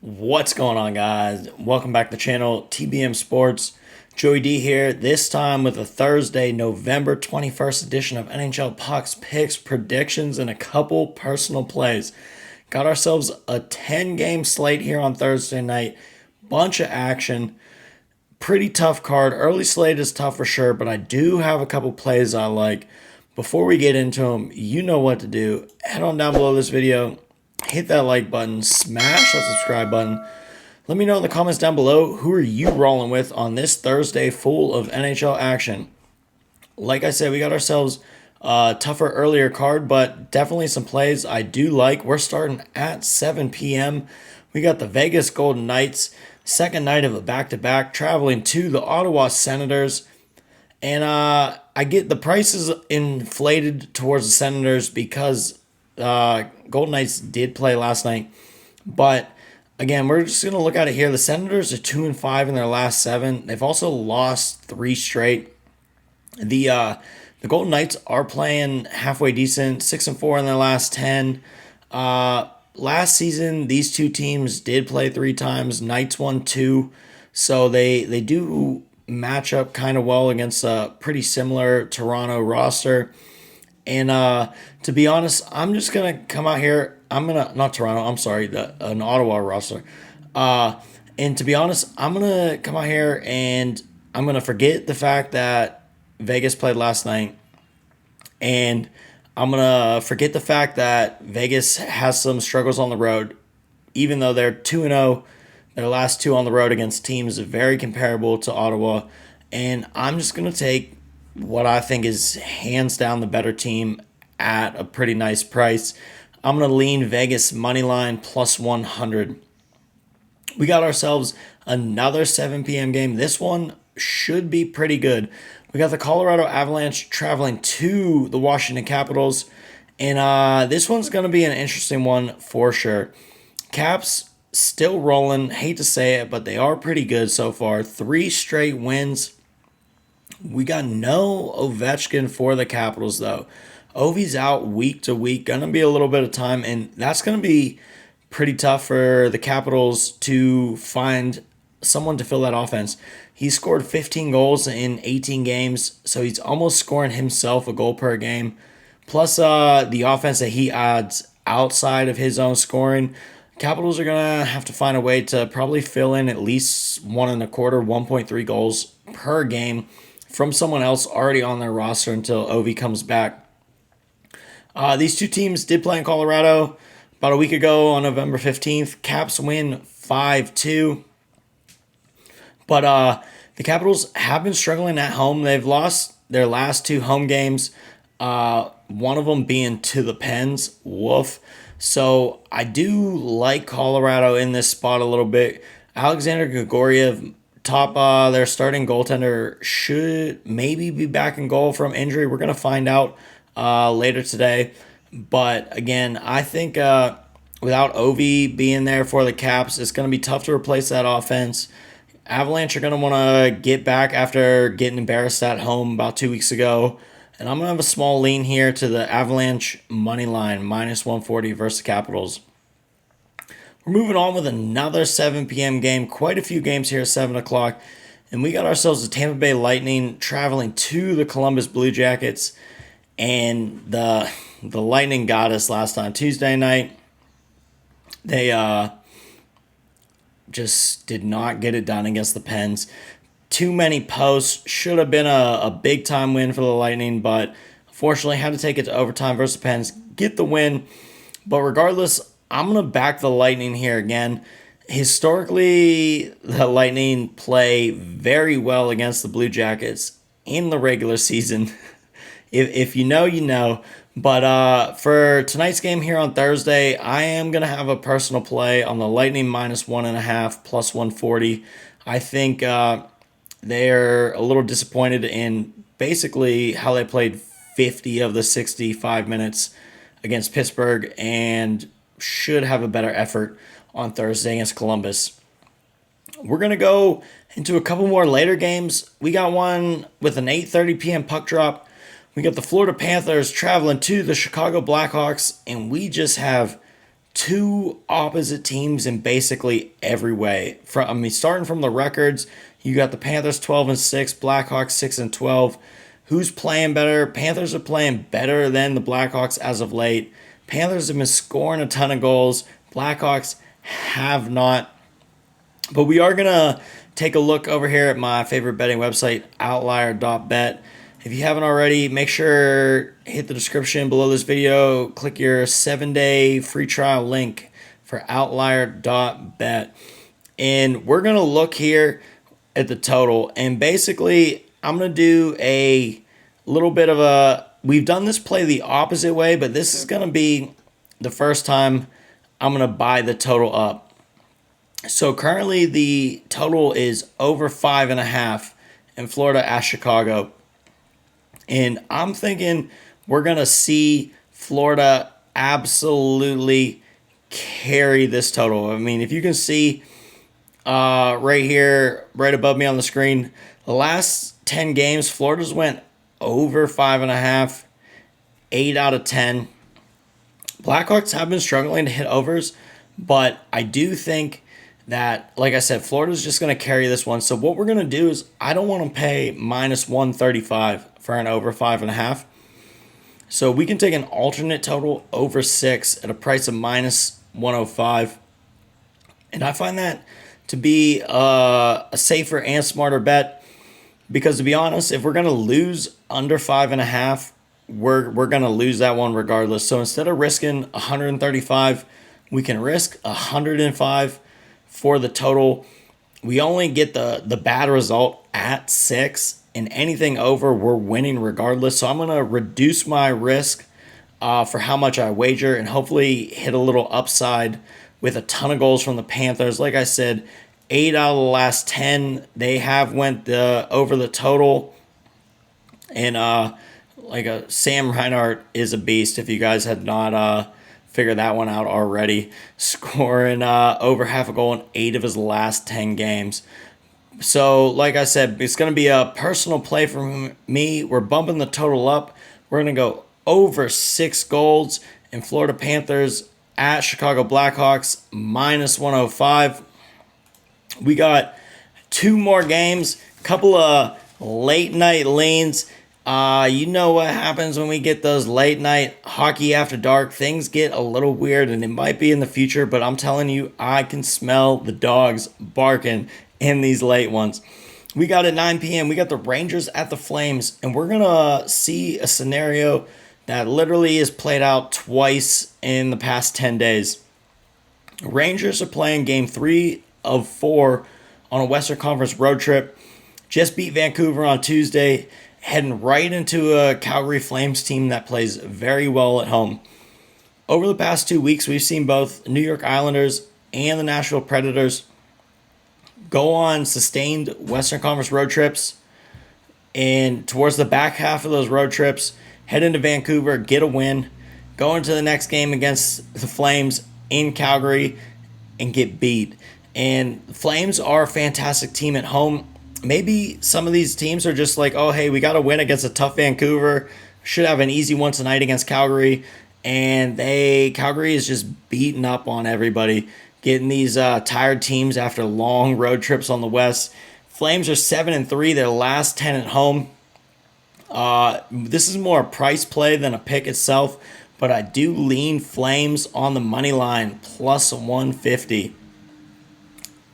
What's going on, guys? Welcome back to the channel, TBM Sports. Joey D here, this time with a Thursday, November 21st edition of NHL Pucks, Picks, Predictions, and a couple personal plays. Got ourselves a 10-game slate here on Thursday night. Bunch of action. Pretty tough card. Early slate is tough for sure, but I do have a couple plays I like. Before we get into them, you know what to do. Head on down below this video. Hit that like button, smash that subscribe button. Let me know in the comments down below, who are you rolling with on this Thursday full of NHL action. Like I said, we got ourselves a tougher earlier card, but definitely some plays I do like. We're starting at 7 p.m. We got the Vegas Golden Knights, second night of a back-to-back, traveling to the Ottawa Senators. And I get the prices inflated towards the Senators because Golden Knights did play last night. But again, we're just going to look at it here. The Senators are 2-5 in their last 7. They've also lost 3 straight. The Golden Knights are playing halfway decent, 6-4 in their last 10. Last season, these two teams did play 3 times. Knights won 2. So they do match up kind of well against a pretty similar Toronto roster. And to be honest, I'm just going to come out here. Not Toronto, I'm sorry, an Ottawa roster. And to be honest, I'm going to come out here and I'm going to forget the fact that Vegas played last night. And I'm going to forget the fact that Vegas has some struggles on the road. Even though they're 2-0, their last 2 on the road against teams very comparable to Ottawa. And I'm just going to take what I think is hands down the better team at a pretty nice price. I'm going to lean Vegas money line plus 100. We got ourselves another 7 p.m. game. This one should be pretty good. We got the Colorado Avalanche traveling to the Washington Capitals. And this one's going to be an interesting one for sure. Caps still rolling. Hate to say it, but they are pretty good so far. 3 straight wins. We got no Ovechkin for the Capitals, though. Ovi's out week to week. Going to be a little bit of time, and that's going to be pretty tough for the Capitals to find someone to fill that offense. He scored 15 goals in 18 games, so he's almost scoring himself a goal per game. Plus the offense that he adds outside of his own scoring. Capitals are going to have to find a way to probably fill in at least 1.25, 1.3 goals per game from someone else already on their roster until Ovi comes back. These two teams did play in Colorado about a week ago on November 15th. Caps win 5-2. But the Capitals have been struggling at home. They've lost their last 2 home games, one of them being to the Pens. Woof. So I do like Colorado in this spot a little bit. Alexander Grigoriev, their starting goaltender, should maybe be back in goal from injury. We're going to find out later today. But again, I think without Ovi being there for the Caps, it's going to be tough to replace that offense. Avalanche are going to want to get back after getting embarrassed at home about 2 weeks ago. And I'm going to have a small lean here to the Avalanche money line, minus 140 versus the Capitals. We're moving on with another 7 p.m. game. Quite a few games here at 7 o'clock. And we got ourselves the Tampa Bay Lightning traveling to the Columbus Blue Jackets. And the Lightning got us last time. Tuesday night, they just did not get it done against the Pens. Too many posts. Should have been a big-time win for the Lightning, but unfortunately had to take it to overtime versus the Pens. Get the win. But regardless, I'm going to back the Lightning here again. Historically, the Lightning play very well against the Blue Jackets in the regular season. If you know, you know. But for tonight's game here on Thursday, I am going to have a personal play on the Lightning minus 1.5 plus 140. I think they're a little disappointed in basically how they played 50 of the 65 minutes against Pittsburgh and should have a better effort on Thursday against Columbus. We're going to go into a couple more later games. We got one with an 8:30 p.m. puck drop. We got the Florida Panthers traveling to the Chicago Blackhawks, and we just have two opposite teams in basically every way. Starting from the records, you got the Panthers 12-6, Blackhawks 6-12. Who's playing better? Panthers are playing better than the Blackhawks as of late. Panthers have been scoring a ton of goals. Blackhawks have not. But we are going to take a look over here at my favorite betting website, outlier.bet. If you haven't already, make sure hit the description below this video. Click your 7-day free trial link for outlier.bet. And we're going to look here at the total. And basically, I'm going to do a little bit of a... We've done this play the opposite way, but this is going to be the first time I'm going to buy the total up. So currently the total is over 5.5 in Florida at Chicago. And I'm thinking we're going to see Florida absolutely carry this total. I mean, if you can see right here, right above me on the screen, the last 10 games, Florida's went over 5.5, 8 out of 10. Blackhawks have been struggling to hit overs, but I do think that, like I said, Florida's just going to carry this one. So what we're going to do is I don't want to pay minus 135 for an over 5.5. So we can take an alternate total over 6 at a price of minus 105. And I find that to be a safer and smarter bet because, to be honest, if we're going to lose under 5.5, we're going to lose that one regardless. So instead of risking 135, we can risk 105 for the total. We only get the bad result at 6, and anything over, we're winning regardless. So I'm going to reduce my risk for how much I wager and hopefully hit a little upside with a ton of goals from the Panthers. Like I said, 8 out of the last 10, they have went over the total. And Sam Reinhart is a beast if you guys had not figured that one out already, scoring over half a goal in 8 of his last 10 games. So, like I said, it's going to be a personal play for me. We're bumping the total up. We're going to go over 6 goals in Florida Panthers at Chicago Blackhawks, minus 105. We got 2 more games, couple of late night leans. You know what happens when we get those late night hockey after dark. Things get a little weird, and it might be in the future, but I'm telling you, I can smell the dogs barking in these late ones. We got at 9 p.m., we got the Rangers at the Flames, and we're going to see a scenario that literally is played out twice in the past 10 days. Rangers are playing game 3 of 4 on a Western Conference road trip. Just beat Vancouver on Tuesday, heading right into a Calgary Flames team that plays very well at home. Over the past 2 weeks, we've seen both New York Islanders and the Nashville Predators go on sustained Western Conference road trips, and towards the back half of those road trips, head into Vancouver, get a win, go into the next game against the Flames in Calgary, and get beat. And the Flames are a fantastic team at home. Maybe some of these teams are just like, oh, hey, we got to win against a tough Vancouver. Should have an easy one tonight against Calgary. And Calgary is just beating up on everybody, getting these tired teams after long road trips on the West. Flames are 7-3, their last 10 at home. This is more a price play than a pick itself, but I do lean Flames on the money line, plus 150.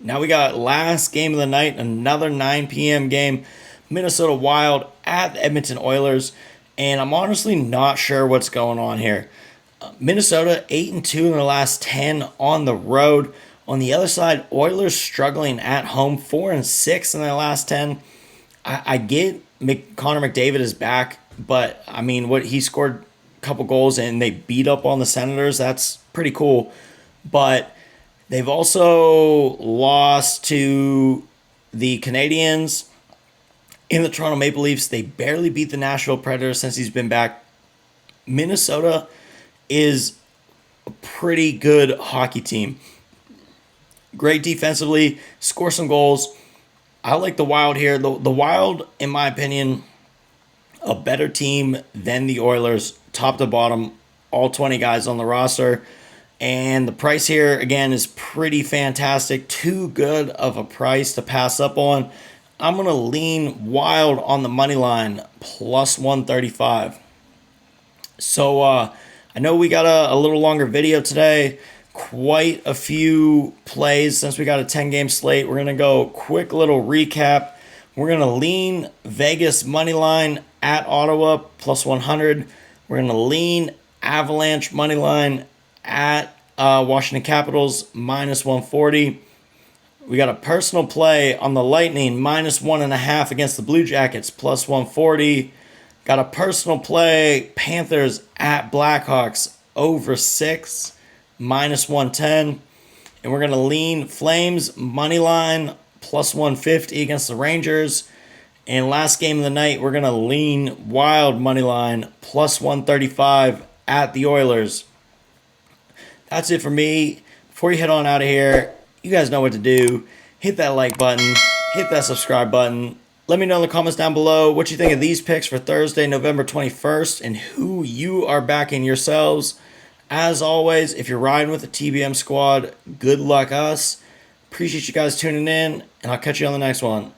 Now we got last game of the night, another 9 p.m. game, Minnesota Wild at the Edmonton Oilers, and I'm honestly not sure what's going on here. Minnesota 8-2 in their last 10 on the road. On the other side, Oilers struggling at home, 4-6 in their last 10. I get Connor McDavid is back, but I mean, he scored a couple goals and they beat up on the Senators. That's pretty cool, but they've also lost to the Canadiens in the Toronto Maple Leafs. They barely beat the Nashville Predators since he's been back. Minnesota is a pretty good hockey team. Great defensively, score some goals. I like the Wild here. The Wild, in my opinion, a better team than the Oilers, top to bottom, all 20 guys on the roster. And the price here, again, is pretty fantastic. Too good of a price to pass up on. I'm going to lean wild on the money line, plus 135. So I know we got a little longer video today. Quite a few plays since we got a 10-game slate. We're going to go quick little recap. We're going to lean Vegas money line at Ottawa, plus 100. We're going to lean Avalanche money line at Washington Capitals, minus 140. We got a personal play on the Lightning, minus 1.5 against the Blue Jackets, plus 140. Got a personal play, Panthers at Blackhawks, over 6, minus 110. And we're going to lean Flames money line, plus 150 against the Rangers. And last game of the night, we're going to lean Wild money line, plus 135 at the Oilers. That's it for me. Before you head on out of here, you guys know what to do. Hit that like button. Hit that subscribe button. Let me know in the comments down below what you think of these picks for Thursday, November 21st, and who you are backing yourselves. As always, if you're riding with the TBM squad, good luck us. Appreciate you guys tuning in, and I'll catch you on the next one.